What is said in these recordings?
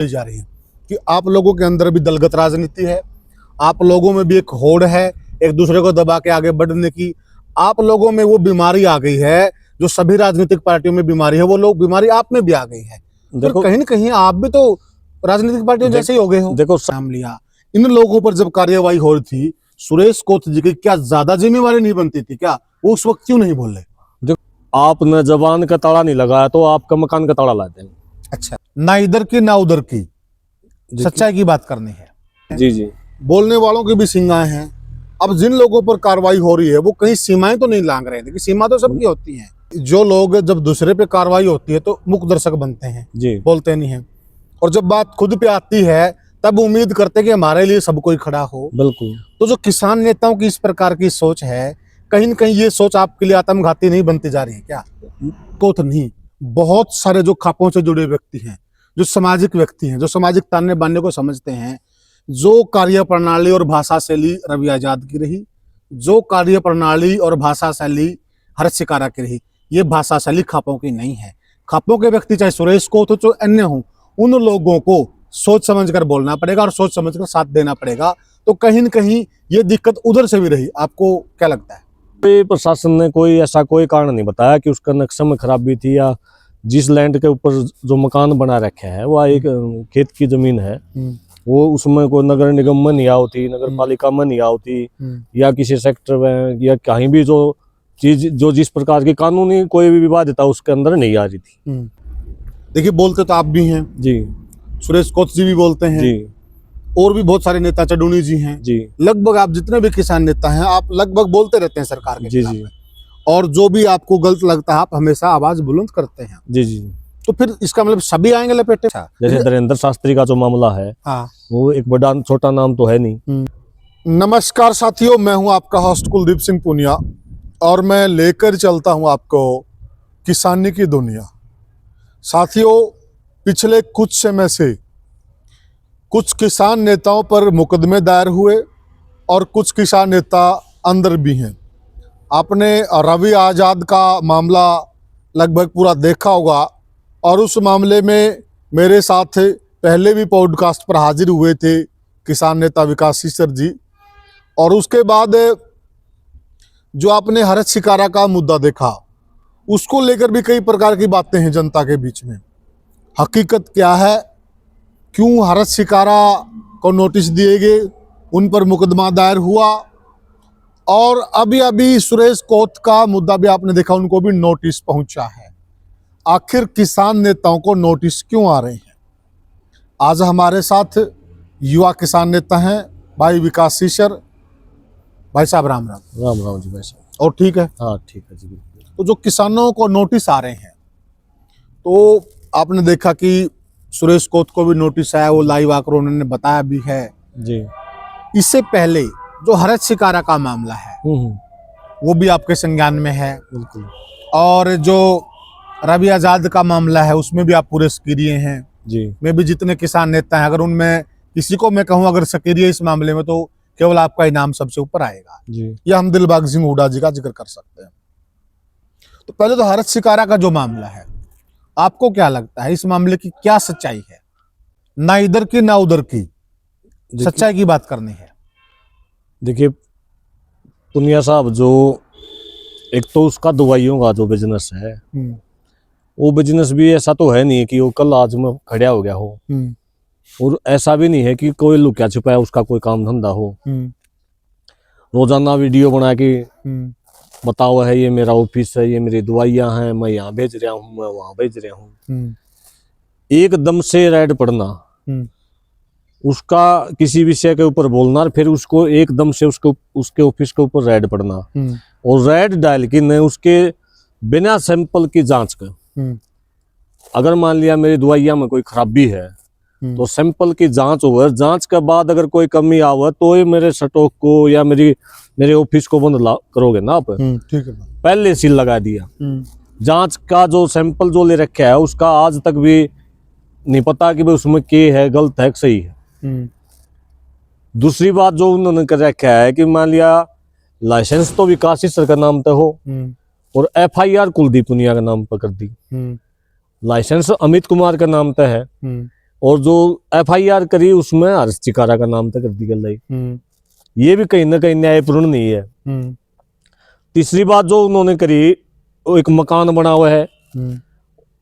जा रही है कि आप लोगों के अंदर भी दलगत राजनीति है, आप लोगों में भी एक होड़ है एक दूसरे को दबा के आगे बढ़ने की। आप लोगों में वो बीमारी आ गई है जो सभी राजनीतिक पार्टियों में बीमारी है, वो लोग बीमारी आप में भी आ गई है। देखो कहीं ना कहीं आप भी तो राजनीतिक पार्टियों जैसे ही हो गए हो। देखो नाम लिया, इन लोगों पर जब कार्यवाही हो रही थी, सुरेश कोत जी की क्या ज्यादा जिम्मेवारी नहीं बनती थी क्या? वो उस वक्त क्यों नहीं बोले? आपने जबान का ताला नहीं लगाया तो आपका मकान का ताला ला देंगे। अच्छा, ना इधर की ना उधर की, सच्चाई की बात करनी है। जी जी, बोलने वालों की भी सीमाएं हैं। अब जिन लोगों पर कार्रवाई हो रही है वो कहीं सीमाएं तो नहीं लांग रहे थे कि सीमा तो सबकी होती है। जो लोग जब दूसरे पे कार्रवाई होती है तो मुख्य दर्शक बनते हैं जी, बोलते नहीं है, और जब बात खुद पे आती है तब उम्मीद करते कि हमारे लिए सब कोई खड़ा हो। बिल्कुल। तो जो किसान नेताओं की इस प्रकार की सोच है, कहीं न कहीं ये सोच आपके लिए आत्मघाती नहीं बनती जा रही है क्या? तो नहीं, बहुत सारे जो खापों से जुड़े व्यक्ति हैं, जो सामाजिक व्यक्ति हैं, जो सामाजिक ताने बाने को समझते हैं, जो कार्य प्रणाली और भाषा शैली रवि आजाद की रही, जो कार्य प्रणाली और भाषा शैली हर्ष शिकारा की रही, ये भाषा शैली खापों की नहीं है। खापों के व्यक्ति चाहे सुरेश को तो जो अन्य हो, उन लोगों को सोच समझकर बोलना पड़ेगा और सोच समझकर साथ देना पड़ेगा। तो कहीं न कहीं ये दिक्कत उधर से भी रही। आपको क्या लगता है? प्रशासन ने कोई ऐसा कोई कारण नहीं बताया कि उसका नक्शे में खराबी थी या जिस लैंड के ऊपर जो मकान बना रखे है वह एक खेत की जमीन है, वो उसमें कोई नगर निगम में नहीं होती, नगर पालिका में नहीं होती, या किसी सेक्टर में या कहीं भी जो चीज जो जिस प्रकार की कानूनी कोई भी विवादिता उसके अंदर नहीं आ रही थी। देखिए, बोलते तो आप भी हैं जी, सुरेश कोत जी भी बोलते हैं जी, और भी बहुत सारे नेता, चडूनी जी हैं जी, लगभग आप जितने भी किसान नेता हैं आप लगभग बोलते रहते हैं सरकार के जी जी, और जो भी आपको गलत लगता है आप हमेशा आवाज बुलंद करते हैं जी जी। तो फिर इसका मतलब सभी आएंगे लपेटे? जैसे धीरेन्द्र शास्त्री का जो मामला है, हाँ, वो एक बड़ा छोटा नाम तो है नहीं। नमस्कार साथियों, मैं हूं आपका होस्ट कुलदीप सिंह पुनिया और मैं लेकर चलता हूं आपको किसानी की दुनिया। साथियों, पिछले कुछ समय से कुछ किसान नेताओं पर मुकदमे दायर हुए और कुछ किसान नेता अंदर भी हैं। आपने रवि आजाद का मामला लगभग पूरा देखा होगा और उस मामले में मेरे साथ पहले भी पॉडकास्ट पर हाजिर हुए थे किसान नेता विकास सीसर जी। और उसके बाद जो आपने हर्ष शिकारा का मुद्दा देखा, उसको लेकर भी कई प्रकार की बातें हैं जनता के बीच में। हकीकत क्या है, क्यों हर्ष शिकारा को नोटिस दिए गए, उन पर मुकदमा दायर हुआ, और अभी अभी सुरेश कोत का मुद्दा भी आपने देखा, उनको भी नोटिस पहुंचा है। आखिर किसान नेताओं को नोटिस क्यों आ रहे हैं? आज हमारे साथ युवा किसान नेता हैं भाई विकास सीसर। भाई साहब राम राम। राम राम जी भाई साहब। और ठीक है? हाँ ठीक है जी। तो जो किसानों को नोटिस आ रहे हैं, तो आपने देखा कि सुरेश कोत को भी नोटिस आया, वो लाइव आकर उन्होंने बताया भी है जी। इससे पहले जो हर्ष शिकारा का मामला है वो भी आपके संज्ञान में है। बिल्कुल। और जो रवि आजाद का मामला है उसमें भी आप पूरे सक्रिय हैं जी। मैं भी जितने किसान नेता हैं, अगर उनमें किसी को मैं कहूँ अगर सक्रिय इस मामले में, तो केवल आपका ही नाम सबसे ऊपर आएगा जी। या हम दिलबाग सिंह हुड्डा जी का जिक्र कर सकते हैं। तो पहले तो हर्ष शिकारा का जो मामला है, आपको क्या लगता है इस मामले की क्या सच्चाई है? ना इधर की ना उधर की, सच्चाई की बात करनी है। देखिए पुनिया साहब, जो एक तो उसका दवाइयों का जो बिजनेस है, वो बिजनेस भी ऐसा तो है नहीं कि वो कल आज में खड़ा हो गया हो, और ऐसा भी नहीं है कि कोई लुकिया छुपाया उसका कोई काम धंधा हो। रोजाना वीडियो बना के बताओ है ये मेरा ऑफिस है, ये मेरी दवाइयां हैं, मैं यहाँ भेज रहा हूँ, मैं वहां भेज रहा हूँ। एकदम से रेड पड़ना, उसका किसी विषय के ऊपर बोलना, फिर उसको एकदम से उसके ऑफिस के ऊपर रेड पड़ना, और रेड डाल के न उसके बिना सैंपल की जांच कर, अगर मान लिया मेरी दवाइयां में कोई खराबी है तो सैंपल की जांच हो, जांच के बाद अगर कोई कमी आवे तो ये मेरे स्टॉक को या मेरे ऑफिस को बंद करोगे ना आप। ठीक है। पहले सील लगा दिया। जांच का जो सैंपल जो ले रखा है उसका आज तक भी नहीं पता कि भाई उसमें क्या है, गलत है सही है। दूसरी बात जो उन्होंने कर रखा है कि मान लिया लाइसेंस तो विकास सीसर का नाम पे हो और FIR कुलदीप पुनिया का नाम पर कर दी, लाइसेंस अमित कुमार का नाम पे है, और जो FIR करी उसमें हर्ष चिकारा का नाम तक कर दी गई। ये भी कहीं ना कहीं न्यायपूर्ण नहीं है। तीसरी बात जो उन्होंने करी, वो एक मकान बना हुआ है,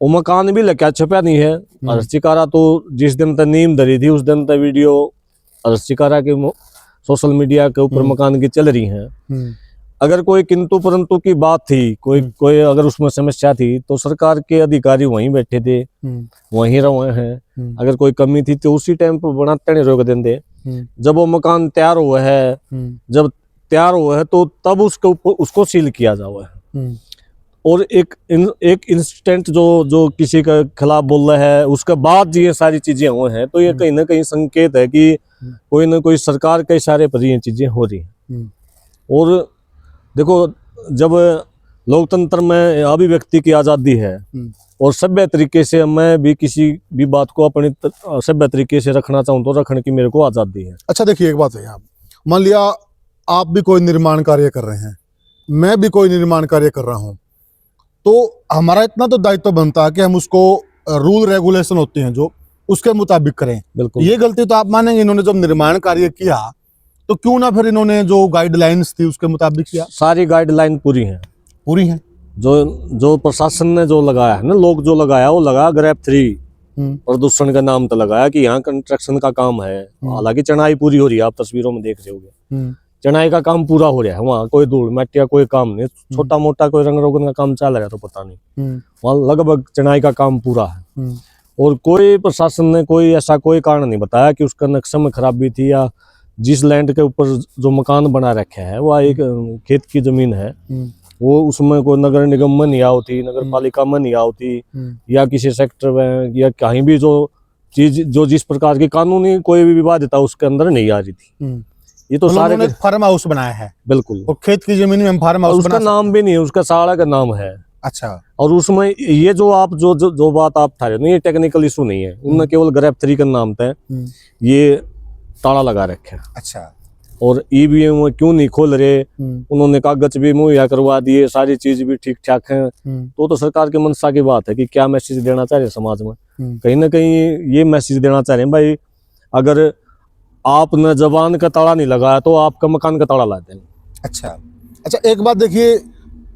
वो मकान भी लक्या छपा नहीं है। हर्ष चिकारा तो जिस दिन तक नींव धरी थी उस दिन तक वीडियो हर्ष चिकारा के सोशल मीडिया के ऊपर मकान की चल रही हैं। अगर कोई किंतु परंतु की बात थी, कोई अगर उसमें समस्या थी तो सरकार के अधिकारी वहीं बैठे थे, वहीं रहे हैं। अगर कोई कमी थी तो उसी टाइम पर बनाते नहीं रोक देंगे। जब वो मकान तैयार हुआ है, जब तैयार हुआ है तो तब उसके ऊपर उसको सील किया जावा है। और एक इंस्टेंट जो किसी के खिलाफ बोल रहा है उसके बाद ये सारी चीजें हुए हैं, तो ये कहीं ना कहीं संकेत है कि कोई ना कोई सरकार के इशारे पर ये चीजें हो रही हैं। और देखो, जब लोकतंत्र में अभिव्यक्ति की आज़ादी है और सभ्य तरीके से मैं भी किसी भी बात को अपनी सभ्य तरीके से रखना चाहूँ तो रखने की मेरे को आज़ादी है। अच्छा देखिए, एक बात है, आप मान लिया आप भी कोई निर्माण कार्य कर रहे हैं, मैं भी कोई निर्माण कार्य कर रहा हूँ, तो हमारा इतना तो दायित्व बनता है कि हम उसको रूल रेगुलेशन होते हैं जो उसके मुताबिक करें। बिल्कुल। ये गलती तो आप मानेंगे, इन्होंने जब निर्माण कार्य किया तो क्यों ना फिर इन्होंने जो गाइडलाइंस थी उसके मुताबिक किया। सारी गाइडलाइन पूरी है। जो प्रशासन ने जो लगाया है ना, लोग जो लगाया वो लगा ग्रेप 3 प्रदूषण का नाम तो लगाया कि यहाँ कंस्ट्रक्शन का काम है। हालांकि चढ़ाई पूरी हो रही है, आप तस्वीरों में देख रहे होंगे, चढ़ाई का काम पूरा हो रहा है। वहाँ कोई धूल मिट्टी का कोई काम नहीं, छोटा मोटा कोई रंग रोगन का काम चल रहा है तो पता नहीं, वहाँ लगभग चढ़ाई का काम पूरा है। और कोई प्रशासन ने कोई ऐसा कोई कारण नहीं बताया कि उसका नक्शे में खराबी थी, या जिस लैंड के ऊपर जो मकान बना रखा है वो एक खेत की जमीन है, वो उसमें कोई नगर निगम में नहीं आवती, नगर पालिका में नहीं आवती, या किसी सेक्टर में या कहीं भी जो चीज जो जिस प्रकार की कानूनी कोई भी विवादिता उसके अंदर नहीं आ रही थी। ये तो सारे फार्म हाउस बनाया है। बिल्कुल। और खेत की जमीन में हम फार्म हाउस, उसका नाम भी नहीं है, उसका साड़ा का नाम है। अच्छा। और उसमें ये जो आप जो बात आप ठा रहे हो, ये टेक्निकल इशू नहीं है, उनने केवल ग्रेप 3 का नाम था, ये ताला लगा रखे है। अच्छा। और EVM क्यों नहीं खोल रहे, उन्होंने कागज भी मुहैया करवा दिए, सारी चीज भी ठीक ठाक है, तो सरकार के मंशा की बात है कि क्या मैसेज देना चाह रहे हैं समाज में। कहीं ना कहीं ये मैसेज देना चाह रहे हैं, भाई अगर आपने जबान का ताला नहीं लगाया तो आपका मकान का ताला ला दें। अच्छा। एक बात देखिए,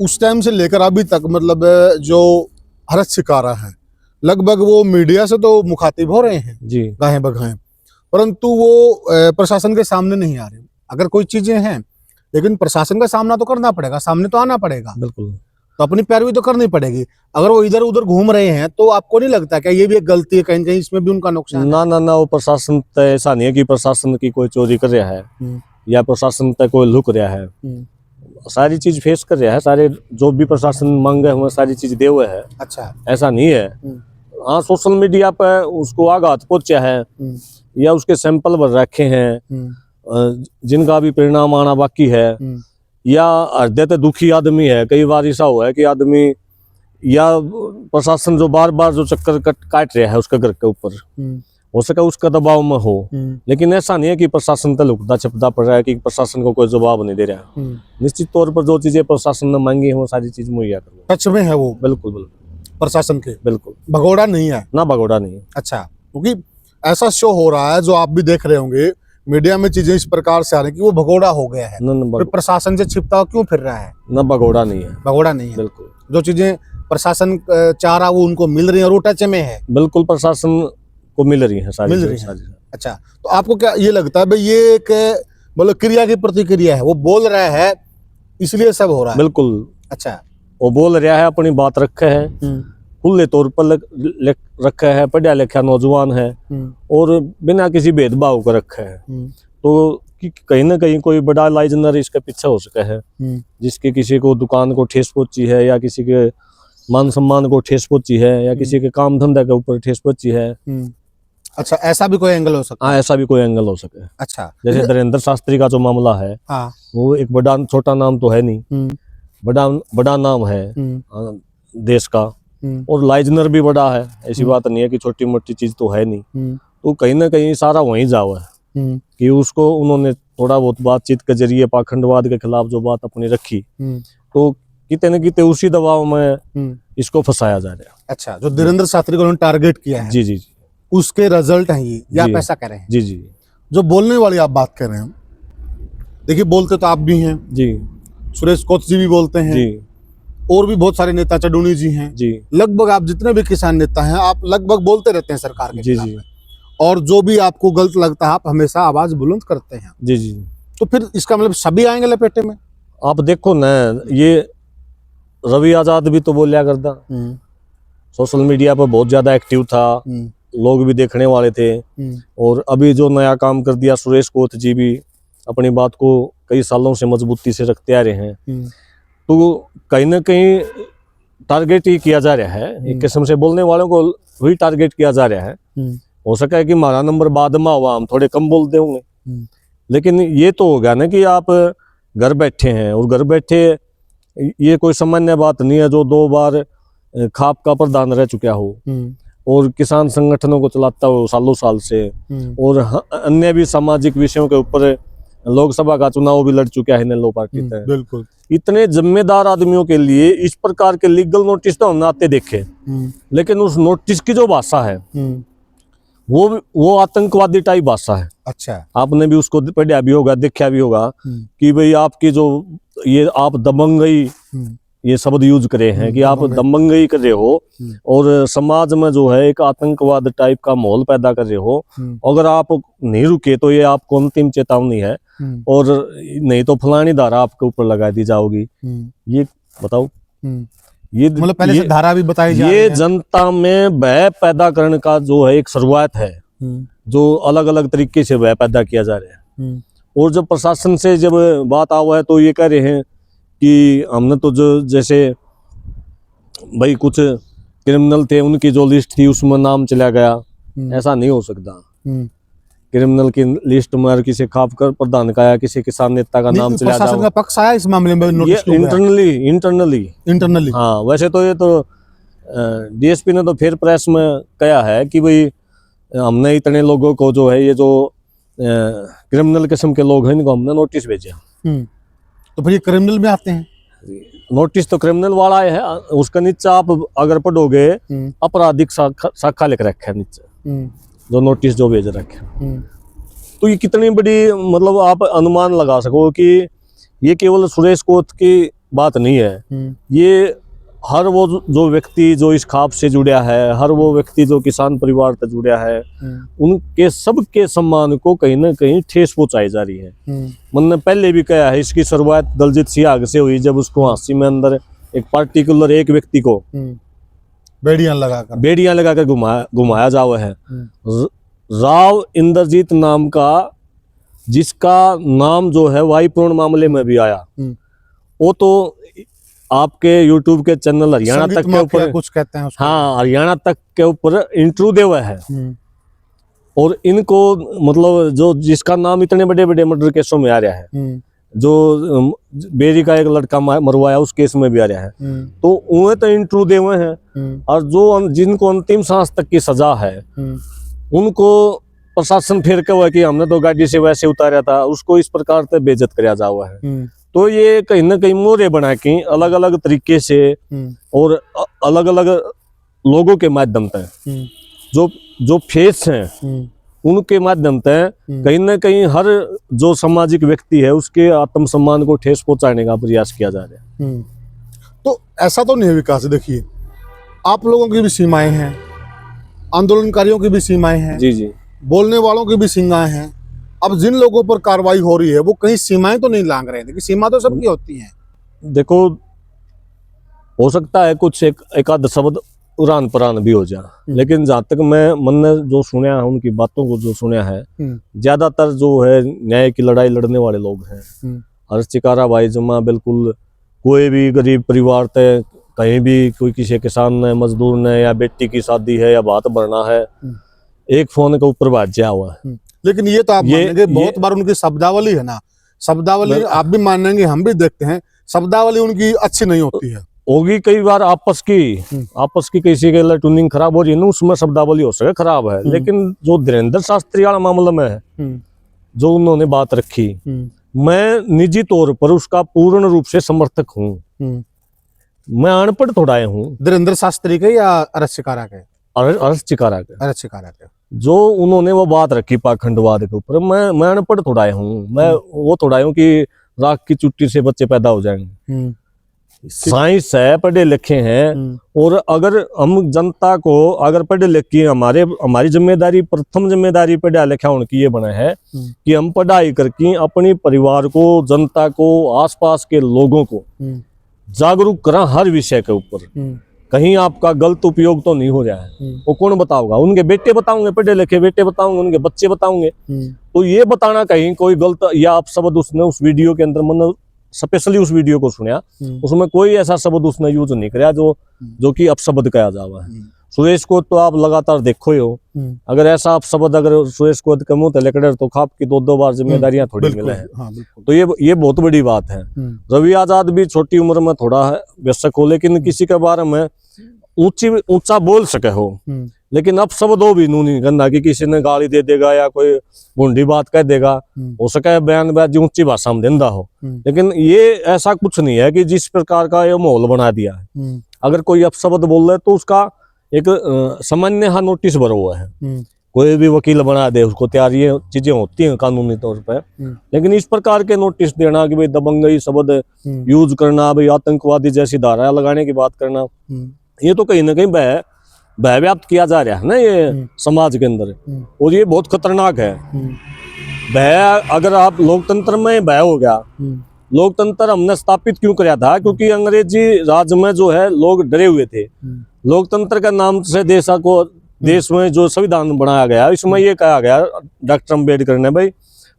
उस टाइम से लेकर अभी तक मतलब जो हर्ष चिकारा है, लगभग वो मीडिया से तो मुखातिब हो रहे हैं जी, गाहे बगाहे, परंतु वो प्रशासन के सामने नहीं आ रहे। अगर कोई चीजें हैं, लेकिन प्रशासन का सामना तो करना पड़ेगा, सामने तो आना पड़ेगा। बिल्कुल। तो अपनी पैरवी तो करनी पड़ेगी। अगर वो इधर उधर घूम रहे हैं तो आपको नहीं लगता क्या ये भी एक गलती है, कहीं कहीं इसमें भी उनका नुकसान ना, वो प्रशासन तो ऐसा नहीं है कि प्रशासन की कोई चोरी कर रहा है या प्रशासन तक कोई लुक रहा है। सारी चीज फेस कर रहा है, सारे जो भी प्रशासन मांगे हुए सारी चीज दे हुए है। अच्छा। ऐसा नहीं है। हाँ, सोशल मीडिया पर उसको आघात पहुंचा है या उसके सैंपल भर रखे हैं, जिनका भी परिणाम आना बाकी है, या हृदय तो दुखी आदमी है। कई बार ऐसा हुआ है कि आदमी या प्रशासन जो बार बार जो चक्कर काट रहा है उसके घर के ऊपर, हो सके उसका दबाव में हो, लेकिन ऐसा नहीं है कि प्रशासन तो लुकता छिपता पड़ रहा है कि प्रशासन को कोई जवाब नहीं दे रहा है। निश्चित तौर पर जो चीजें प्रशासन ने मांगी है वो सारी चीज मुहैया करो। सच में है वो? बिल्कुल बिल्कुल प्रशासन के बिल्कुल भगोड़ा नहीं है ना, भगोड़ा नहीं है। अच्छा, क्योंकि ऐसा शो हो रहा है जो आप भी देख रहे होंगे मीडिया में, चीजें इस प्रकार से आ रही है कि वो भगोड़ा हो गया है, फिर प्रशासन से छिपता हुआ क्यों फिर रहा है। ना, भगोड़ा नहीं है, भगोड़ा नहीं है। बिल्कुल। जो चीजें प्रशासन चाह रहा वो उनको मिल रही है और वो टच में है। बिल्कुल, प्रशासन को मिल रही है सारी, मिल रही है। अच्छा, तो आपको क्या ये लगता है भाई ये एक मतलब क्रिया की प्रतिक्रिया है, वो बोल रहा है इसलिए सब हो रहा है? बिल्कुल। अच्छा, वो बोल रहा है, अपनी बात रखे है, खुले तौर पर रखा है, पढ़ा लिखा नौजवान है और बिना किसी भेदभाव को रखा है, तो कहीं ना कहीं कोई बड़ा लाइजनर इसके पीछे हो सका है, जिसके किसी को दुकान को ठेस पहुंची है, या किसी के मान सम्मान को ठेस पहुंची है, या किसी के काम धंधे के ऊपर ठेस पहुंची है। अच्छा, ऐसा भी कोई एंगल हो सकता है? हाँ, ऐसा भी कोई एंगल हो सके। अच्छा, जैसे धीरेन्द्र शास्त्री का जो मामला है, वो एक बड़ा छोटा नाम तो है नहीं, बड़ा नाम है देश का, और लाइजनर भी बड़ा है। ऐसी बात नहीं है कि छोटी मोटी चीज तो है नहीं। तो कहीं ना कहीं सारा वहीं जाओ है कि उसको उन्होंने थोड़ा बहुत बातचीत के जरिए पाखंडवाद के खिलाफ जो बात अपनी रखी, तो कितने न कितने उसी दबाव में इसको फंसाया जा रहा है। अच्छा, जो धीरेन्द्र शास्त्री को उन्होंने टारगेट किया है। जी जी जी। उसके रिजल्ट हैं ये, या जी। आप ऐसा कह रहे हैं? जी जी जो बोलने वाली आप बात कर रहे हैं, देखिए बोलते तो आप भी हैं, जी सुरेश कोच जी भी बोलते हैं, जी और भी बहुत सारे नेता, चडूनी जी हैं, जी लगभग आप जितने भी किसान नेता हैं आप लगभग बोलते रहते हैं सरकार के जी खिलाफ जी में। और जो भी आपको गलत लगता है आप हमेशा आवाज बुलंद करते हैं। जी जी। तो फिर इसका मतलब सभी आएंगे लपेटे में? आप देखो ना, ये रवि आजाद भी तो बोलिया करता, सोशल मीडिया पर बहुत ज्यादा एक्टिव था, लोग भी देखने वाले थे। और अभी जो नया काम कर दिया सुरेश कोच जी भी अपनी बात को कई सालों से मजबूती से रखते आ रहे हैं। तो कहीं ना कहीं टारगेट ही किया जा रहा है, एक किस्म से बोलने वालों को वही टारगेट किया जा रहा है। हो सका है कि हमारा नंबर बाद में हुआ, हम थोड़े कम बोलते होंगे, लेकिन ये तो हो गया ना कि आप घर बैठे हैं, और घर बैठे ये कोई सामान्य बात नहीं है जो 2 बार खाप का प्रधान रह चुका हो और किसान संगठनों को चलाता हो सालों साल से, और अन्य भी सामाजिक विषयों के ऊपर लोकसभा का चुनाव भी लड़ चुका है नेलो पार्टी तक। बिल्कुल। इतने जिम्मेदार आदमियों के लिए इस प्रकार के लीगल नोटिस तो हमने आते देखे, लेकिन उस नोटिस की जो भाषा है वो आतंकवादी टाइप भाषा है। अच्छा। आपने भी उसको पढ़ा भी होगा, देखा भी होगा कि भाई आपकी जो ये आप दबंगई ये शब्द यूज करे हैं कि आप दबंगई कर रहे हो और समाज में जो है एक आतंकवाद टाइप का माहौल पैदा कर रहे हो। अगर आप नहीं रुके तो ये आपको अंतिम चेतावनी है, और नहीं तो फलानी धारा आपके ऊपर लगा दी जाओगी। ये बताओ, ये मतलब पहले से धारा भी बताई जा रही ये है। जनता में भय पैदा करने का जो है एक शुरुआत है, जो अलग अलग तरीके से भय पैदा किया जा रहा है। और जब प्रशासन से जब बात आवा है तो ये कह रहे हैं कि हमने तो जो जैसे भाई कुछ क्रिमिनल थे उनकी जो लिस्ट थी उसमें नाम चला गया, ऐसा नहीं हो सकता। क्रिमिनल की लिस्ट में अगर किसी खाप कर प्रधान का या किसी किसान नेता का नाम चला प्रशासन का पक्ष आया इस मामले में? ये नोटिस इंटरनली हाँ। वैसे तो ये तो डीएसपी ने तो फिर प्रेस में कहा है कि भाई हमने इतने लोगों को जो है ये जो क्रिमिनल किस्म के लोग हैं इनको हमने नोटिस भेजा। तो फिर ये क्रिमिनल में आते हैं? नोटिस तो क्रिमिनल वाला है, उसका नीचे आप अगर पढ़ोगे आपराधिक शाखा लिख रखे है नीचे, जो नोटिस जो भेज रखे। तो ये कितनी बड़ी मतलब आप अनुमान लगा सको कि ये केवल सुरेश कोच की बात नहीं है, ये हर वो जो व्यक्ति जो इस खाप से जुड़ा है, हर वो व्यक्ति जो किसान परिवार से जुड़ा है, उनके सबके सम्मान को कहीं ना कहीं ठेस पहुंचाई जा रही है। मैंने पहले भी कहा है, इसकी शुरुआत दलजीत सिंह से हुई जब उसको हांसी में अंदर एक पार्टिकुलर एक व्यक्ति को बेड़ियां लगाकर घुमाया जावा है। राव इंद्रजीत नाम का, जिसका नाम जो है वायुपूर्ण मामले में भी आया, वो तो आपके YouTube के चैनल हरियाणा तक के ऊपर कुछ कहते हैं उसको। हाँ, हरियाणा तक के ऊपर इंटरव्यू दे हुआ है। और इनको मतलब जो जिसका नाम इतने बड़े बड़े मर्डर केसों में आ रहा है, जो बेरी का एक लड़का मरवाया उस केस में भी आ रहा है, तो उन्हें तो इंटरव्यू दे हुए हैं। और जो जिनको अंतिम सांस तक की सजा है उनको प्रशासन फिर के हुआ कि हमने तो गाड़ी से वैसे उतारा था, उसको इस प्रकार से बेइज्जत कराया जा हुआ है। तो ये कहीं ना कहीं मोहरे बना के अलग अलग तरीके से और अलग अलग लोगों के माध्यम से जो फेस हैं उनके माध्यम से कहीं ना कहीं हर जो सामाजिक व्यक्ति है उसके आत्मसम्मान को ठेस पहुंचाने का प्रयास किया जा रहा है। तो ऐसा तो नहीं है विकास, देखिए आप लोगों की भी सीमाएं हैं, आंदोलनकारियों की भी सीमाएं हैं, जी जी, बोलने वालों की भी सीमाएं हैं। अब जिन लोगों पर कार्रवाई हो रही है वो कहीं सीमाएं तो नहीं लांघ रहे थे? कि सीमा तो सबकी होती है। देखो हो सकता है कुछ एक आध शब्द उड़ान परान भी हो जाए, लेकिन जहाँ तक मैंने जो सुना है उनकी बातों को जो सुना है, ज्यादातर जो है न्याय की लड़ाई लड़ने वाले लोग हैं। हर्ष चिकारा भाई जमा बिल्कुल कोई भी गरीब परिवार तय कहीं भी कोई किसी किसान ने, मजदूर ने, या बेटी की शादी है या बात भरना है, एक फोन के ऊपर बात जा हुआ है। लेकिन ये तो आप मानेंगे बहुत बार उनकी शब्दावली है ना, शब्दावली आप भी मानेंगे, हम भी देखते हैं, शब्दावली उनकी अच्छी नहीं होती है। होगी कई बार आपस की किसी के लिए ट्यूनिंग खराब हो रही है ना, उसमें शब्दावली हो सके खराब है। लेकिन जो धीरेन्द्र शास्त्री वाला मामला में है जो उन्होंने बात रखी, मैं निजी तौर पर उसका पूर्ण रूप से समर्थक हूँ। मैं अनपढ़ थोड़ा हूँ। धीरेन्द्र शास्त्री के या अरश चिकारा के? अरश चिकारा के। अरश चिकारा के। जो उन्होंने वो बात रखी पाखंडवाद के ऊपर, मैं अनपढ़ थोड़ा हूँ, मैं वो थोड़ा हूँ कि राख की चुट्टी से बच्चे पैदा हो जाएंगे। साइंस है, पढ़े लिखे हैं, और अगर हम जनता को अगर पढ़े लिखे, हमारी जिम्मेदारी, प्रथम जिम्मेदारी पढ़ा लिखा होने की ये बना है कि हम पढ़ाई करके अपने परिवार को, जनता को, आसपास के लोगों को जागरूक करा हर विषय के ऊपर। कहीं आपका गलत उपयोग तो नहीं हो जाए, वो कौन बताओगा? उनके बेटे बताओगे, पढ़े लिखे बेटे बताओगे, उनके बच्चे बताओगे। तो ये बताना कहीं कोई गलत या अपशब्द उसने उस वीडियो के अंदर, मतलब स्पेशली उस वीडियो को सुना, उसमें कोई ऐसा शब्द उसने यूज नहीं किया जो कि अपशब्द कहा जावा है। सुरेश को तो आप लगातार देखो ही हो, अगर ऐसा अपशब्द अगर सुरेश को के मुंह लेकर तो खाप की 2-2 बार जिम्मेदारियां थोड़ी मिले हैं। तो ये बहुत बड़ी बात है। रवि आजाद भी छोटी उम्र में थोड़ा है बेशक हो, लेकिन किसी के बारे में ऊंचा बोल सके हो, लेकिन अब शब्द हो भी नहीं करना कि किसी ने गाली दे देगा या कोई भूंडी बात कह देगा, हो सके बयानबाजी ऊंची भाषा में देंदा हो। लेकिन ये ऐसा कुछ नहीं है कि जिस प्रकार का ये माहौल बना दिया है, अगर कोई अपशब्द बोल रहा है तो उसका एक सामान्य हाँ नोटिस भरा हुआ है। कोई भी वकील बना दे उसको, तैयार ये चीजें होती हैं कानूनी तौर पर। लेकिन इस प्रकार के नोटिस देना कि भाई दबंगई शब्द यूज करना, भाई आतंकवादी जैसी धाराएं लगाने की बात करना, ये तो कहीं ना कहीं भय व्याप्त किया जा रहा है ना ये समाज के अंदर, और ये बहुत खतरनाक है। भय, अगर आप लोकतंत्र में भय हो गया, लोकतंत्र हमने स्थापित क्यों कराया था? क्योंकि अंग्रेजी राज में जो है लोग डरे हुए थे। लोकतंत्र का नाम से देश में जो संविधान बनाया गया, इसमें ये कहा गया डॉक्टर अम्बेडकर ने, भाई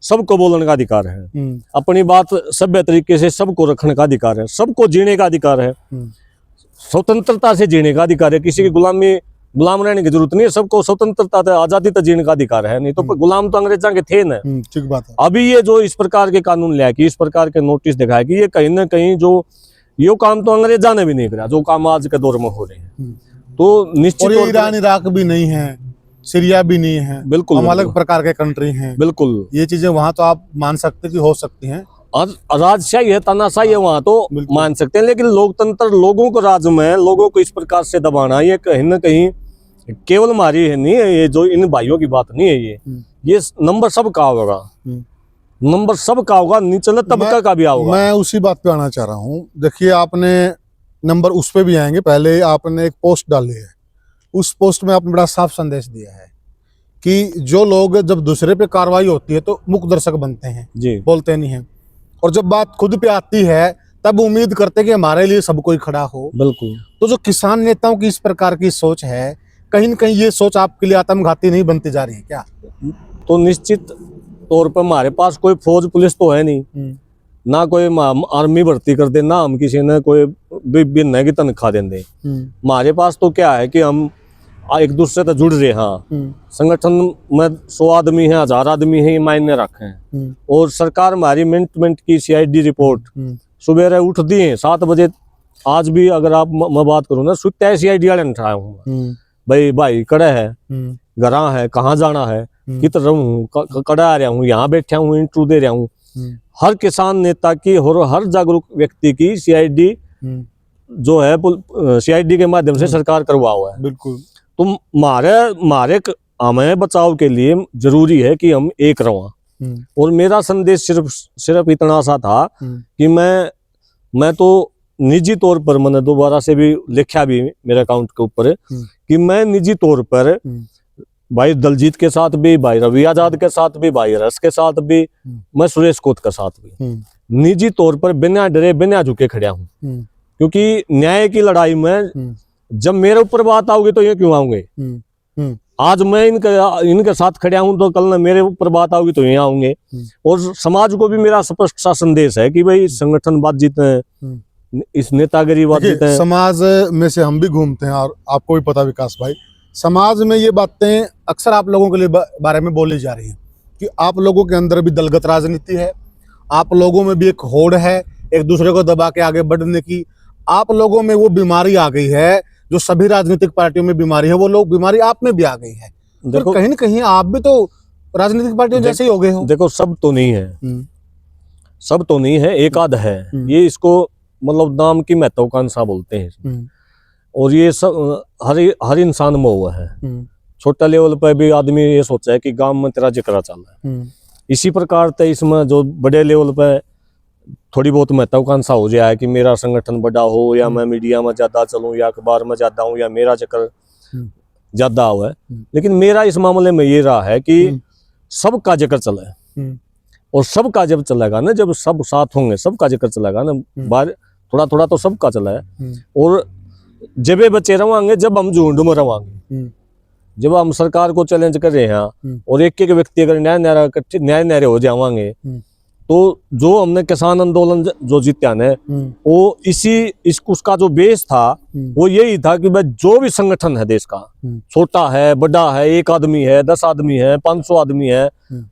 सबको बोलने का अधिकार है, अपनी बात सभ्य तरीके से सबको रखने का अधिकार है, सबको जीने का अधिकार है, स्वतंत्रता से जीने का अधिकार है, किसी की गुलाम रहने की जरूरत नहीं है, सबको स्वतंत्रता से आजादी तक जीने का अधिकार है। नहीं तो गुलाम तो अंग्रेजों के थे ना। ठीक बात है। अभी ये जो इस प्रकार के कानून लिया कि इस प्रकार के नोटिस दिखाया कि ये कहीं ना कहीं जो ये काम तो अंग्रेजों ने भी नहीं करा, जो काम आज के दौर में हो रहे हैं। तो निश्चित, और ईरान इराक भी नहीं है, सीरिया भी नहीं है, बिल्कुल हम अलग प्रकार के कंट्री हैं। बिल्कुल ये चीजें वहां तो आप मान सकते कि हो सकती हैं, राजशाही है, तानाशाही है, वहां तो मान सकते हैं। लेकिन लोकतंत्र, लोगों को राज में लोगों को इस प्रकार से दबाना, ये कहीं ना कहीं केवल हमारी है नहीं है, ये जो इन भाइयों की बात नहीं है, ये नंबर सबका होगा, नंबर सबका होगा, निचले तबका का भी होगा। मैं उसी बात पे आना चाह रहा हूँ। देखिए, आपने नंबर उस पे भी आएंगे, पहले आपने एक पोस्ट डाली है, उस पोस्ट में आपने बड़ा साफ संदेश दिया है कि जो लोग जब दूसरे पे कार्रवाई होती है तो मुख्य दर्शक बनते हैं जी, बोलते नहीं हैं, और जब बात खुद पे आती है तब उम्मीद करते हैं कि हमारे लिए सब कोई खड़ा हो। बिल्कुल। तो जो किसान नेताओं की इस प्रकार की सोच है, कहीं न कहीं ये सोच आपके लिए आत्मघाती नहीं बनती जा रही है क्या? तो निश्चित तौर पर हमारे पास कोई फौज पुलिस तो है नहीं, ना कोई आर्मी भर्ती कर दे, ना हम किसी ने कोई भी तनख्वाह देंगे। हमारे पास तो क्या है कि हम एक दूसरे से जुड़ रहे हैं। हाँ, संगठन में 100 आदमी है, 1000 आदमी है, ये मायने रखे हैं। और सरकार हमारी मिनट की CID रिपोर्ट सुबह उठती है 7 बजे। आज भी अगर आप मैं बात करूँ ना, सुत्ता CID वाले उठाया हूँ, भाई कड़ा है, घरा है, कहाँ जाना है, कित रहूँ, कड़ा आ रहा हूँ, यहाँ बैठा हूँ, इंटरव्यू दे रहा हूँ। हर किसान नेता की और हर जागरूक व्यक्ति की CID जो है CID के माध्यम से सरकार करवा हुआ है। बिल्कुल। तो मारे हमें बचाव के लिए जरूरी है कि हम एक रवा। और मेरा संदेश सिर्फ इतना सा था कि मैं तो निजी तौर पर, मैंने दोबारा से भी लिखा भी मेरे अकाउंट के ऊपर कि मैं निजी तौर पर भाई दलजीत के साथ भी, भाई रवि आजाद के साथ भी, भाई रस के साथ भी, मैं सुरेश कोत के साथ भी निजी तौर पर बिना डरे बिना झुके खड़ा हूँ। क्योंकि न्याय की लड़ाई में जब मेरे ऊपर बात आओगे तो ये क्यों आऊंगे? आज मैं इनके साथ खड़ा हूं तो कल मेरे ऊपर बात आओगी तो ये आऊंगे। और समाज को भी मेरा स्पष्ट सा संदेश है कि भाई संगठन बात जीते हैं, इस नेतागिरी बात जीते हैं। समाज में से हम भी घूमते हैं और आपको भी पता विकास भाई, समाज में ये बातें अक्सर आप लोगों के लिए बारे में बोली जा रही है कि आप लोगों के अंदर भी दलगत राजनीति है, आप लोगों में भी एक होड़ है एक दूसरे को दबा के आगे बढ़ने की, आप लोगों में वो बीमारी आ गई है जो सभी राजनीतिक पार्टियों में बीमारी है, वो लोग बीमारी आप में भी आ गई है। देखो, कहीं न कहीं आप भी तो राजनीतिक पार्टियों जैसे ही हो गए हो। देखो, सब तो नहीं है, सब तो नहीं है, एक आध है। ये इसको मतलब नाम की महत्वाकांक्षा बोलते हैं। और ये सब हर इंसान में हुआ है, छोटा लेवल पर भी आदमी ये सोचा है कि गांव में तेरा जिक्र चल रहा है। इसी प्रकार से इसमें जो बड़े लेवल पर थोड़ी बहुत महत्वाकांक्षा हो जाए कि मेरा संगठन बड़ा हो, या मैं मीडिया में ज्यादा चलूं, या अखबार में ज्यादा हूं, या मेरा जिक्र ज्यादा हुआ है। लेकिन मेरा इस मामले में ये रहा है कि सबका जिक्र चले, और सबका जब चलेगा ना, जब सब साथ होंगे, सबका जिक्र चलेगा ना, बार थोड़ा थोड़ा तो सबका चला है। और जब ये बच्चे रवांगे, जब हम झुंड में रवांगे, जब हम सरकार को चैलेंज कर रहे हैं और एक एक व्यक्ति अगर न्याय न्यारे हो जावांगे, तो जो हमने किसान आंदोलन जो जीत्या ने, वो उसका जो बेस था वो यही था कि भाई जो भी संगठन है देश का, छोटा है बड़ा है, 1 आदमी है, 10 आदमी है, 500 आदमी है,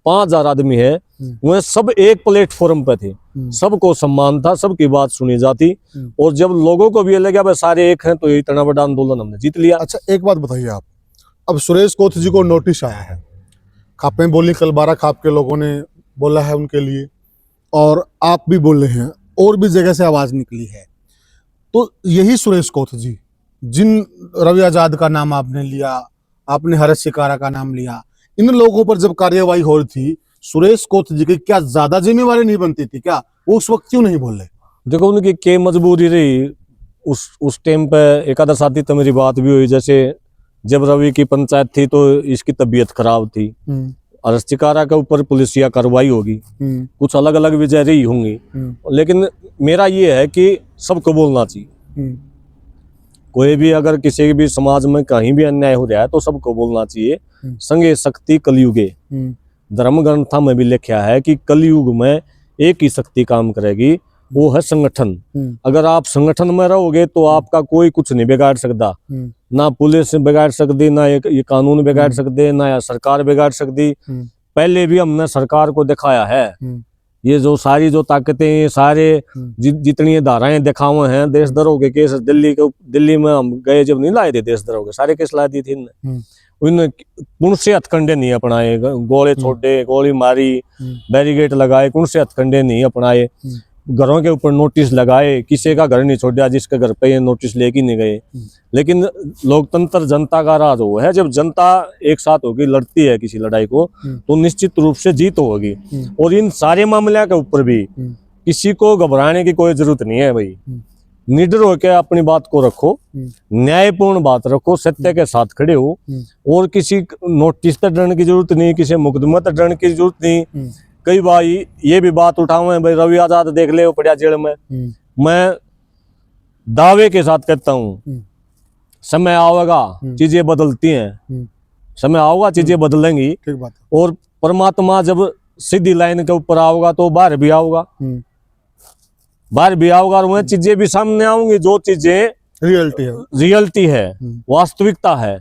5000 आदमी है, वह सब एक प्लेटफॉर्म पे थे, सबको सम्मान था, सबकी बात सुनी जाती। और जब लोगों को भी लगा भाई सारे एक हैं, तो ये इतना बड़ा आंदोलन हमने जीत लिया। अच्छा, एक बात बताइए आप, अब सुरेश कोथ जी को नोटिस आया है, खापें बोली कल 12 खाप के लोगों ने बोला है उनके लिए, और आप भी बोले हैं, और भी जगह से आवाज निकली है। तो यही सुरेश कोथ जी, जिन रवि आजाद का नाम आपने लिया, आपने हर्ष शिकारा का नाम लिया, इन लोगों पर जब कार्यवाही हो रही थी, सुरेश कोथ जी की क्या ज्यादा जिम्मेवारी नहीं बनती थी क्या? वो उस वक्त क्यों नहीं बोले? देखो उनकी क्या मजबूरी रही उस टाइम पे। एक आधा साथी तो मेरी बात भी हुई, जैसे जब रवि की पंचायत थी तो इसकी तबीयत खराब थी, हर्ष शिकारा के ऊपर पुलिसिया कार्रवाई होगी, कुछ अलग अलग वजह रही होंगी, लेकिन मेरा ये है कि सबको बोलना चाहिए। कोई भी अगर किसी भी समाज में कहीं भी अन्याय हो रहा है तो सबको बोलना चाहिए। संगे शक्ति कलयुगे, धर्म ग्रंथा में भी लिखा है कि कलयुग में एक ही शक्ति काम करेगी, वो है संगठन। अगर आप संगठन में रहोगे तो आपका कोई कुछ नहीं बिगाड़ सकता, ना पुलिस बिगाड़ सकती, ना ये कानून बिगाड़ सकते, ना या सरकार बिगाड़ सकती। पहले भी हमने सरकार को दिखाया है, ये जो सारी जो ताकतें, ये सारे जितनी धाराएं दिखावे हैं, देशद्रोह के केस दिल्ली में हम गए जब नहीं लाए थे देशद्रोह के सारे केस ला दी थी उन्होंने कौन से हथकंडे नहीं अपनाए, गोले छोड़े, गोली मारी, बैरिकेड लगाए, कौन से हथकंडे नहीं अपनाए, घरों के ऊपर नोटिस लगाए, किसी का घर नहीं छोड़ा जिसके घर पे ये नोटिस लेके नहीं गए। लेकिन लोकतंत्र जनता का राज वो है, जब जनता एक साथ होगी लड़ती है किसी लड़ाई को तो निश्चित रूप से जीत होगी। और इन सारे मामले के ऊपर भी किसी को घबराने की कोई जरूरत नहीं है भाई, निडर होकर अपनी बात को रखो, न्यायपूर्ण बात रखो, सत्य के साथ खड़े हो, और किसी नोटिस तक डरने की जरूरत नहीं, किसी मुकदमे तक डरने की जरूरत नहीं। कई बार ये भी बात उठावे भाई रवि आजाद देख ले वो पड़ा जेल में, मैं दावे के साथ कहता हूँ समय आएगा चीजें बदलती हैं, समय आएगा चीजें बदलेंगी, ठीक बात। और परमात्मा जब सीधी लाइन के ऊपर आओगा तो बाहर भी आओगा, बाहर भी आओगा, और वह चीजें भी सामने आऊंगी जो चीजें रियलिटी है, वास्तविकता है।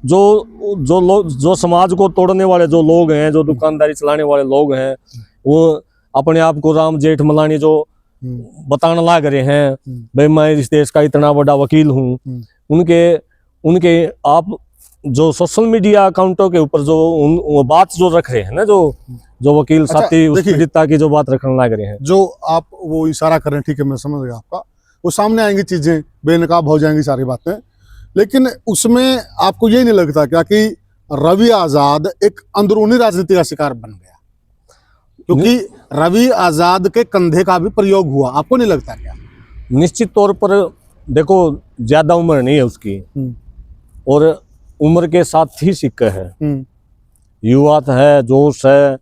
जो समाज को तोड़ने वाले जो लोग हैं, जो दुकानदारी चलाने वाले लोग हैं, वो अपने आप को राम जेठ मलानी जो बताने लग रहे हैं भाई मैं इस देश का इतना बड़ा वकील हूँ, उनके आप जो सोशल मीडिया अकाउंटों के ऊपर जो बात जो रख रहे हैं ना, जो वकील साथी उस पीड़िता की जो बात रखने लग रहे हैं, जो आप वो इशारा कर रहे हैं, ठीक है मैं समझ गया आपका, वो सामने आएंगी चीजें, बेनकाब हो जाएंगी सारी बातें। लेकिन उसमें आपको ये नहीं लगता क्या कि रवि आजाद एक अंदरूनी राजनीति का शिकार बन गया? क्योंकि रवि आजाद के कंधे का भी प्रयोग हुआ, आपको नहीं लगता क्या? निश्चित तौर पर देखो, ज्यादा उम्र नहीं है उसकी, और उम्र के साथ ही सिक्का है, युवा है, जोश है,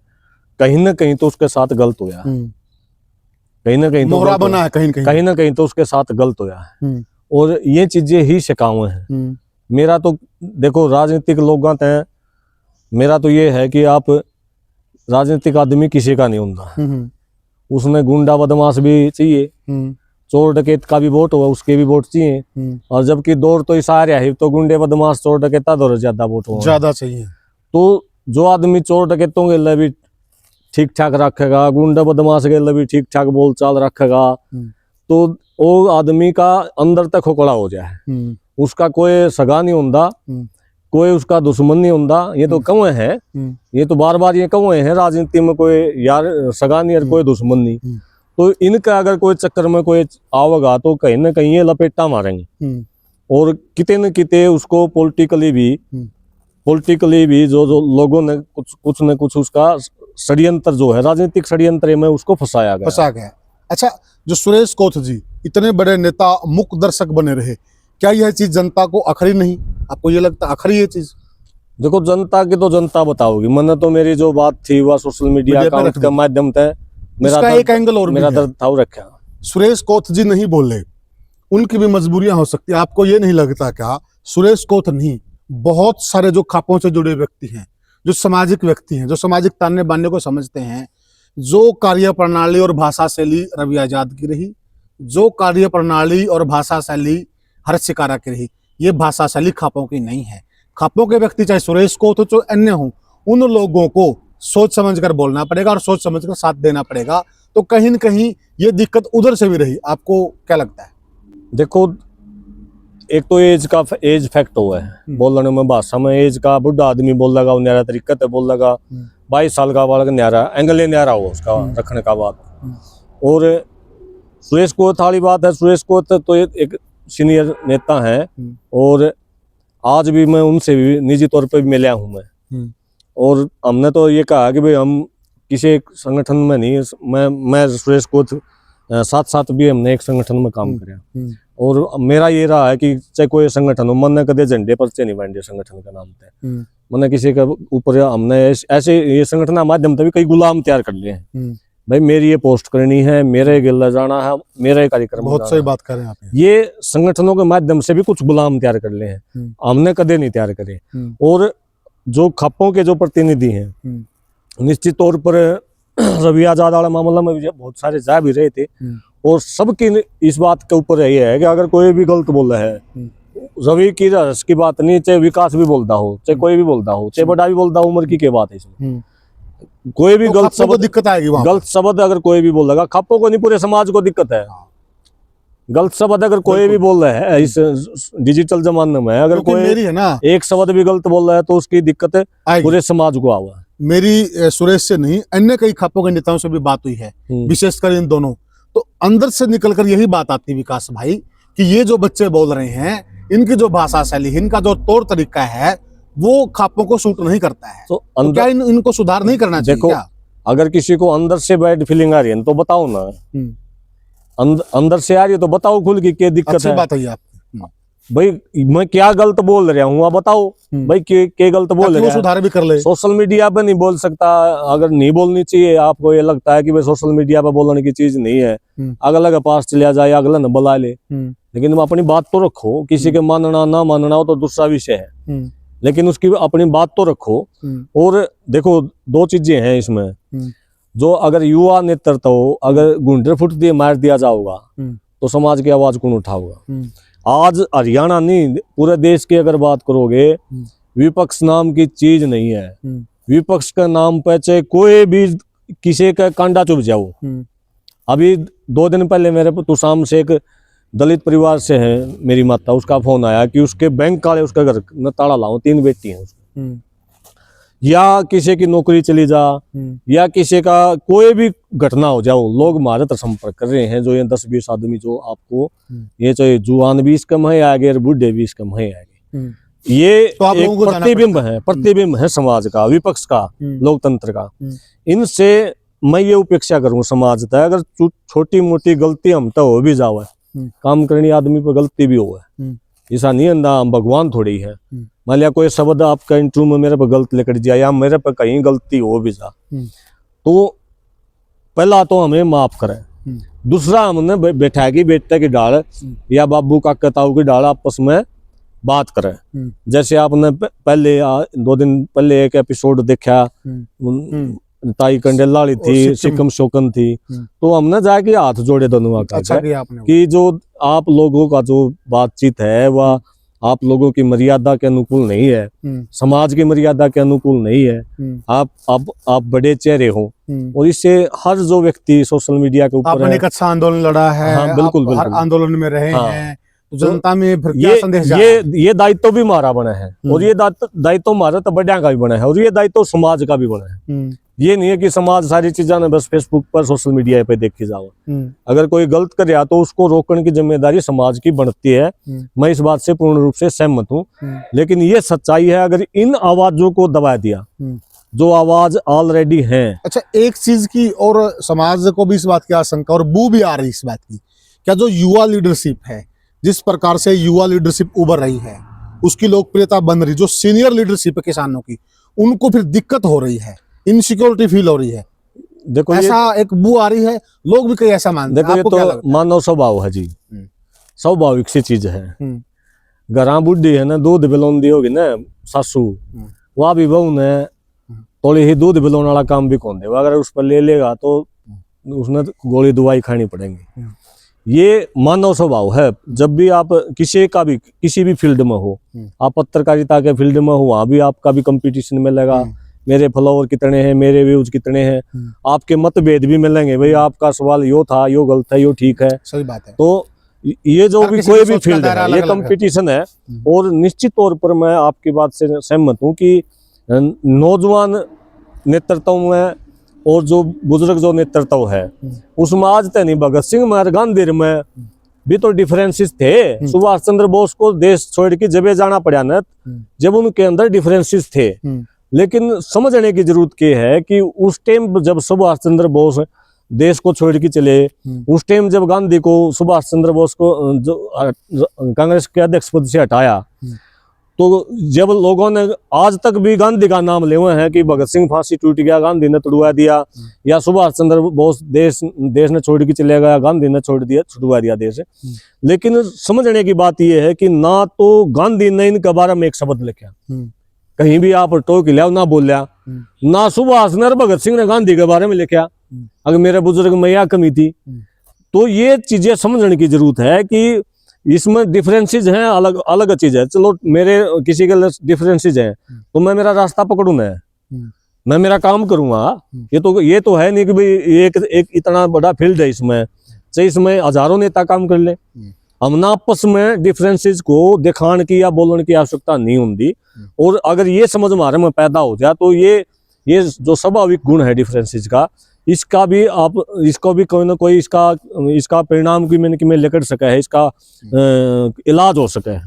कहीं ना कहीं तो उसके साथ गलत होया, कहीं ना कहीं मोहरा बना है, कहीं ना कहीं तो उसके साथ गलत होया है। और ये चीजें ही शिकावे हैं। मेरा तो देखो राजनीतिक लोग हैं, मेरा तो ये है कि आप राजनीतिक आदमी किसी का नहीं होता, उसमें गुंडा बदमाश भी चाहिए, चोर डकैत का भी वोट हुआ उसके भी वोट चाहिए, और जबकि दौड़ तो इशारे है तो गुंडे बदमाश चोर डकैता दौड़ ज्यादा वोट हो ज्यादा चाहिए। तो जो आदमी चोर डकैतों के लिए भी ठीक ठाक रखेगा, गुंडा बदमाश के लिए भी ठीक ठाक बोलचाल रखेगा, तो वो आदमी का अंदर तक खोखला हो जाए, उसका कोई सगा नहीं होता, कोई उसका दुश्मन नहीं होता। ये तो कौए हैं, ये तो बार बार ये कौए हैं राजनीति में, कोई यार सगा नहीं और कोई दुश्मन नहीं। तो इनका अगर कोई चक्कर में कोई आवेगा तो कहीं ना कहीं ये लपेटा मारेंगे, और किते न किते उसको पॉलिटिकली भी जो लोगों ने कुछ न कुछ उसका षड्यंत्र जो है, राजनीतिक षड्यंत्र में उसको फंसाया गया। अच्छा, जो सुरेश कोथ जी इतने बड़े नेता, मुख्य दर्शक बने रहे, क्या यह चीज जनता को अखरी नहीं? आपको ये लगता अखरी ये चीज? देखो, जनता की तो जनता बताओगी। मैंने तो मेरी जो बात थी वह सोशल मीडिया अकाउंट के माध्यम से मेरा एक एंगल और मेरा दर्द था रखा। सुरेश कोथ जी नहीं बोले, उनकी भी मजबूरियां हो सकती है। आपको ये नहीं लगता क्या सुरेश कोथ नहीं, बहुत सारे जो खापों से जुड़े व्यक्ति हैं, जो सामाजिक व्यक्ति हैं, जो सामाजिक ताने बाने को समझते हैं, जो कार्य प्रणाली और भाषा शैली रवि आजाद की रही, जो कार्य प्रणाली और भाषा शैली हर्ष शिकारा की रही, ये भाषा शैली खापों की नहीं है। खापों के व्यक्ति चाहे सुरेश कोथ हो चाहे अन्य हो, उन लोगों को सोच समझकर बोलना पड़ेगा और सोच समझकर साथ देना पड़ेगा। तो कहीं न कहीं ये दिक्कत उधर से भी रही। आपको क्या लगता है? देखो, एक तो एज फैक्ट हुआ है बोलने में, भाषा में एज का। बुढ़ा आदमी बोल लगा वो न्यारा तरीका से बोल लगा, 22 साल का बालक न्यारा एंगल न्यारा हो उसका रखने का बात। और सुरेश कोथ वाली बात है, सुरेश कोथ तो एक सीनियर नेता है और आज भी मैं उनसे भी निजी तौर पे भी मिला हूँ मैं। और हमने तो ये कहा कि भाई हम किसी एक संगठन में नहीं, मैं सुरेश कोथ साथ भी हमने एक संगठन में काम किया। और मेरा ये रहा है कि चाहे कोई संगठन हो, मैंने कदे झंडे पर्चे नहीं बांटे संगठन के नाम पे। मैंने किसी के ऊपर, हमने ऐसे ये संगठन के माध्यम से भी कई गुलाम तैयार कर लिए हैं। भाई मेरी ये पोस्ट करनी है, मेरा ये गिल्ला जाना है, मेरा ये कार्यक्रम। बहुत सही बात कर रहे हैं आप। ये संगठनों के माध्यम से भी कुछ गुलाम तैयार कर लिए हैं, हमने कदे नहीं तैयार करे। और जो खापों के जो प्रतिनिधि हैं, निश्चित तौर पर रवि आजाद वाला मामला में भी बहुत सारे जा भी रहे थे। और सबकी इस बात के ऊपर यही है कि अगर कोई भी गलत बोल रहा है, रवि की रस की बात नहीं, चाहे विकास भी बोलता हो, चाहे कोई भी बोलता हो, चाहे बड़ा भी बोलता हो, उम्र की क्या बात है इसमें। कोई भी गलत शब्द, दिक्कत आएगी, गलत शब्द अगर कोई भी बोल रहा, खापों को नहीं पूरे समाज को दिक्कत है। गलत शब्द अगर कोई भी बोल रहा है इस डिजिटल जमाने में, अगर कोई मेरी है ना एक शब्द भी गलत बोल रहा है तो उसकी दिक्कत पूरे समाज को आवा। मेरी सुरेश से नहीं, अन्य कई खापों के नेताओं से भी बात हुई है, विशेषकर इन दोनों। तो अंदर से निकलकर यही बात आती है विकास भाई, कि ये जो बच्चे बोल रहे हैं, इनकी जो भाषा शैली, इनका जो तौर तरीका है, वो खापों को सूट नहीं करता है। तो क्या इनको सुधार नहीं करना चाहिए? देखो, अगर किसी को अंदर से बैड फीलिंग आ रही है तो बताओ ना, अंदर से आ रही है तो बताओ खुल की क्या दिक्कत है। बात है आपकी भाई, मैं क्या गलत बोल रहा हूँ बताओ भाई, क्या गलत बोल रहे हैं, सुधार भी कर ले। सोशल मीडिया पे नहीं बोल सकता, अगर नहीं बोलनी चाहिए, आपको ये लगता है कि भाई सोशल मीडिया पे बोलने की चीज नहीं है, अगला के पास चलिया जाए, अगला न बुला ले, लेकिन तुम अपनी बात तो रखो। किसी के मानना ना मानना हो तो दूसरा विषय है, लेकिन उसकी अपनी बात तो रखो। और देखो, दो चीजें हैं इसमें, जो अगर युवा नेतृत्व हो, अगर गुंडे फुट दिए मार दिया जाओगा तो समाज की आवाज कौन उठाओगा? आज हरियाणा नहीं, पूरे देश की अगर बात करोगे, विपक्ष नाम की चीज नहीं है। विपक्ष का नाम पे चाहे कोई भी किसी का कांडा चुभ जाओ। अभी 2 दिन पहले मेरे तुसाम से एक दलित परिवार से है मेरी माता, उसका फोन आया कि उसके बैंक वाले उसका घर में ताला लाओ, 3 बेटी हैं उसकी। या किसी की नौकरी चली जा, या किसी का कोई भी घटना हो जाओ, लोग हमारे तरफ संपर्क कर रहे हैं। जो ये 10-20 आदमी जो आपको, ये चाहे जुआन भी इसका है आगे और बुढ़े भी इसका है आगे, ये तो एक प्रतिबिंब है समाज का, विपक्ष का, लोकतंत्र का। इनसे मैं ये उपेक्षा करूँ समाज तक। अगर छोटी मोटी गलती हम तो हो भी जाओ, काम करने आदमी पर गलती भी हो, ऐसा नहीं है हम भगवान थोड़ी है। मान लिया कोई शब्द आपका इंटरव्यू में मेरे पर गलत लेकर दिया, या मेरे पर कहीं गलती हो भी जा, तो पहला तो हमें माफ करें। दूसरा, हमने बैठा की बेटे की डाल या बाबू का कताऊ की डाल आपस में बात करें। जैसे आपने पहले 2 दिन पहले एक एपिसोड देखा, ताई कंडेलाड़ी थी, सिकम शोकन थी, तो हमने जाके हाथ जोड़े दोनों का। अच्छा कि जो आप लोगों का जो बातचीत है वह आप लोगों की मर्यादा के अनुकूल नहीं है, समाज की मर्यादा के अनुकूल नहीं है। आप बड़े चेहरे हो, और इससे हर जो व्यक्ति सोशल मीडिया के ऊपर आपने एक अच्छा आंदोलन लड़ा है। हाँ, बिल्कुल हर आंदोलन में रहे हैं, तो जनता में फिर क्या संदेश ये दायित्व भी हमारा बना है, और ये दायित्व हमारा तो बड़िया का भी बना है, और ये दायित्व समाज का भी बना है। ये नहीं है कि समाज सारी चीजें ने बस फेसबुक पर सोशल मीडिया पे देखी जाओ। अगर कोई गलत कर रहा तो उसको रोकने की जिम्मेदारी समाज की बनती है। मैं इस बात से पूर्ण रूप से सहमत हूँ। लेकिन ये सच्चाई है, अगर इन आवाजों को दबा दिया जो आवाज ऑलरेडी है। अच्छा, एक चीज की और समाज को भी इस बात की आशंका और बू भी आ रही इस बात की, क्या जो युवा लीडरशिप है, जिस प्रकार से युवा लीडरशिप उभर रही है, उसकी लोकप्रियता बन रही, जो सीनियर लीडरशिप है किसानों की, उनको फिर दिक्कत हो रही है, इनसिक्योरिटी फील हो रही है। देखो ऐसा एक बू आ रही है, लोग भी कई ऐसा मानते हैं। देखो ये आपको क्या लगता तो मानव स्वभाव है जी, स्वाभाविक सी चीज है। घरा बुढ़ी है ना, दूध बिलोंदी होगी ना सासू, वह भी बहू ने थोड़ी ही दूध बिलोने वाला काम भी कौन देगा। अगर उस पर ले लेगा तो उसने गोली दवाई खानी पड़ेगी। ये मानव स्वभाव है। जब भी आप किसी भी फील्ड में हो, आप पत्रकारिता के फील्ड में हो, वहां भी आपका भी कंपटीशन मिलेगा। मेरे फॉलोअर कितने हैं, मेरे व्यूज कितने हैं, आपके मतभेद भी मिलेंगे। भाई आपका सवाल यो था, यो गलत है, यो ठीक है, सही बात है। तो ये जो भी कोई भी फील्ड है, ये अलग-अलग कंपटीशन है। और निश्चित तौर पर मैं आपकी बात से सहमत हूँ कि नौजवान नेतृत्व में और जो बुजुर्ग जो नेतृत्व है, उसमें आज तक नहीं, भगत सिंह में, गांधी में भी तो डिफरेंसेस थे। सुभाष चंद्र बोस को देश छोड़ के जब जाना पड़ा ना, जब उनके अंदर डिफरेंसेस थे। लेकिन समझने की जरूरत क्या है कि उस टाइम जब सुभाष चंद्र बोस देश को छोड़ के चले, उस टाइम जब गांधी को, सुभाष चंद्र बोस को जो कांग्रेस के अध्यक्ष पद से हटाया, तो जब लोगों ने आज तक भी गांधी का नाम ले हुए हैं कि भगत सिंह फांसी टूट गया, गांधी ने तुड़वा दिया, या सुभाष चंद्र बोस देश ने छोड़ के चले गया, गांधी ने छुड़वा दिया देश। लेकिन समझने की बात यह है कि ना तो गांधी ने इनके बारे में एक शब्द लिखा, कहीं भी आप टोक लिया ना बोलिया, ना सुभाष ने भगत सिंह ने गांधी के बारे में लिखा। अगर मेरे बुजुर्ग में यह कमी थी, तो ये चीजें समझने की जरूरत है कि इसमें डिफरेंसेस हैं, अलग अलग चीज है। चलो मेरे किसी के डिफरेंसेस हैं तो मैं मेरा रास्ता पकड़ू, मैं मेरा काम करूंगा। ये तो है नहीं कि भाई एक इतना बड़ा फील्ड है, इसमें चाहे इसमें हजारों नेता काम कर ले। हम आपस में डिफरेंसेस को दिखाने की या बोलने की आवश्यकता नहीं होती। और अगर ये समझ हमारे में पैदा हो जाए तो ये जो स्वाभाविक गुण है डिफरेंसेस का, इसको भी कोई ना कोई इसका परिणाम की में लेकर सके है, इसका इलाज हो सके।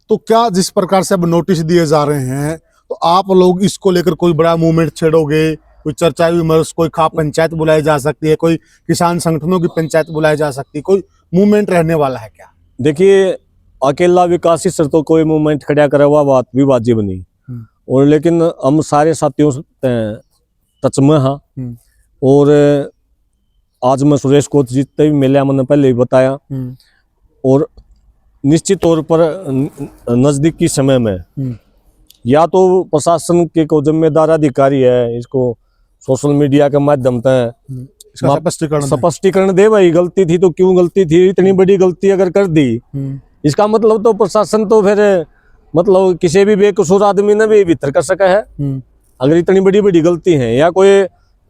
तो क्या जिस प्रकार से अब नोटिस दिए जा रहे हैं, तो आप लोग इसको लेकर कोई बड़ा मूवमेंट छेड़ोगे, कोई चर्चा विमर्श, कोई खाप पंचायत बुलाई जा सकती है, कोई किसान संगठनों की पंचायत बुलाई जा सकती है, कोई मूवमेंट रहने वाला है क्या? देखिए, अकेला विकास सर तो कोई मूवमेंट खड़ा करा हुआ बात भी वाजिब नहीं। और लेकिन हम सारे साथियों टच में हाँ। और आज मैं सुरेश कोच जीतते भी मिले, मैंने पहले भी बताया। और निश्चित तौर पर नजदीकी समय में या तो प्रशासन के को जिम्मेदार अधिकारी है, इसको सोशल मीडिया के माध्यम से स्पष्टीकरण दे। भाई गलती थी तो क्यों गलती थी, इतनी बड़ी गलती अगर कर दी, इसका मतलब तो प्रशासन तो फिर मतलब किसी भी बेकसूर आदमी ने भी भीतर कर सका है। अगर इतनी बड़ी बड़ी गलती है, या कोई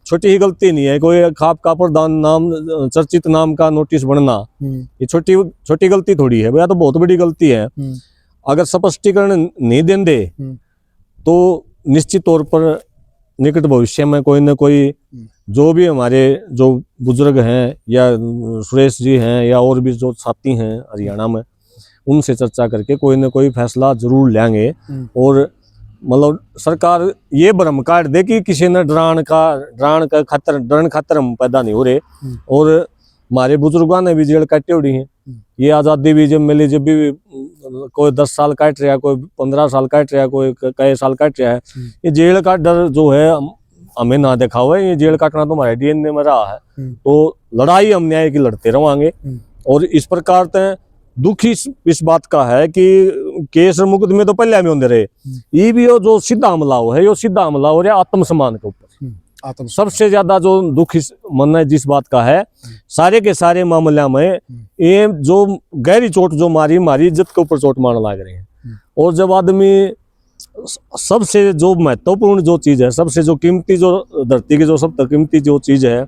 छोटी ही गलती नहीं है, कोई खाप का प्रधान नाम चर्चित नाम का नोटिस बनना, ये छोटी गलती थोड़ी है भैया, तो बहुत बड़ी गलती है। अगर स्पष्टीकरण नहीं देंगे तो निश्चित तौर पर निकट भविष्य में कोई न कोई जो भी हमारे जो बुजुर्ग हैं या सुरेश जी हैं या और भी जो साथी हैं हरियाणा में, उनसे चर्चा करके कोई न कोई फैसला जरूर लेंगे। और मतलब सरकार ये भ्रम काट दे कि किसी ने डरन खातर हम पैदा नहीं हो रहे। और हमारे बुजुर्गों ने भी जेल काटे उड़ी है। ये आज़ादी भी जब मिली, जब भी कोई 10 साल काट रहा, कोई 15 साल काट रहा, कोई कई साल काट रहा है। ये जेल का डर जो है हमें ना देखा हुआ है, ये जेल काटना तो हमारे डीएनए में रहा है। तो लड़ाई हम न्याय की लड़ते रहेंगे। और इस प्रकार से दुख इस बात का है कि केस मुकदमे तो पहले में होते रहे, ये भी जो सीधा हमला हो है, ये सीधा हमला हो रहा है आत्मसम्मान के ऊपर। सबसे ज्यादा जो दुख इस मन है जिस बात का है, सारे के सारे मामला में ये जो गहरी चोट जो मारी इज्जत के ऊपर चोट मारने लग रहे हैं। और जब आदमी सबसे जो महत्वपूर्ण जो चीज है, सबसे जो कीमती, जो धरती की जो सबसे कीमती जो चीज है,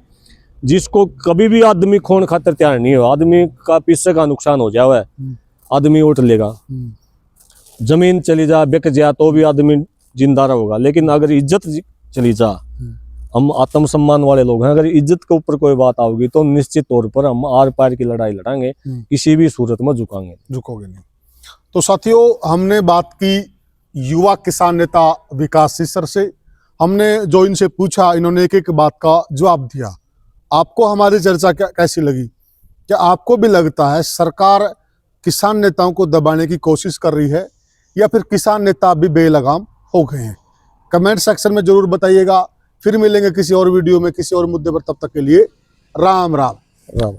जिसको कभी भी आदमी खोन खातर तैयार नहीं हो, आदमी का पैसे का नुकसान हो जाए आदमी उठ लेगा, जमीन चली जा बिक जा तो भी आदमी जिंदा रहेगा। लेकिन अगर इज्जत चली जा, हम आत्मसम्मान वाले लोग हैं। अगर इज्जत के ऊपर कोई बात आओगी तो निश्चित तौर पर हम आर पार की लड़ाई लड़ाएंगे, किसी भी सूरत में झुकोगे नहीं। तो साथियों, हमने बात की युवा किसान नेता विकास सिसर से। हमने जो इनसे पूछा, इन्होंने एक एक बात का जवाब दिया। आपको हमारी चर्चा कैसी लगी? क्या आपको भी लगता है सरकार किसान नेताओं को दबाने की कोशिश कर रही है, या फिर किसान नेता भी बेलगाम हो गए हैं? कमेंट सेक्शन में जरूर बताइएगा। फिर मिलेंगे किसी और वीडियो में किसी और मुद्दे पर। तब तक के लिए राम राम। राम।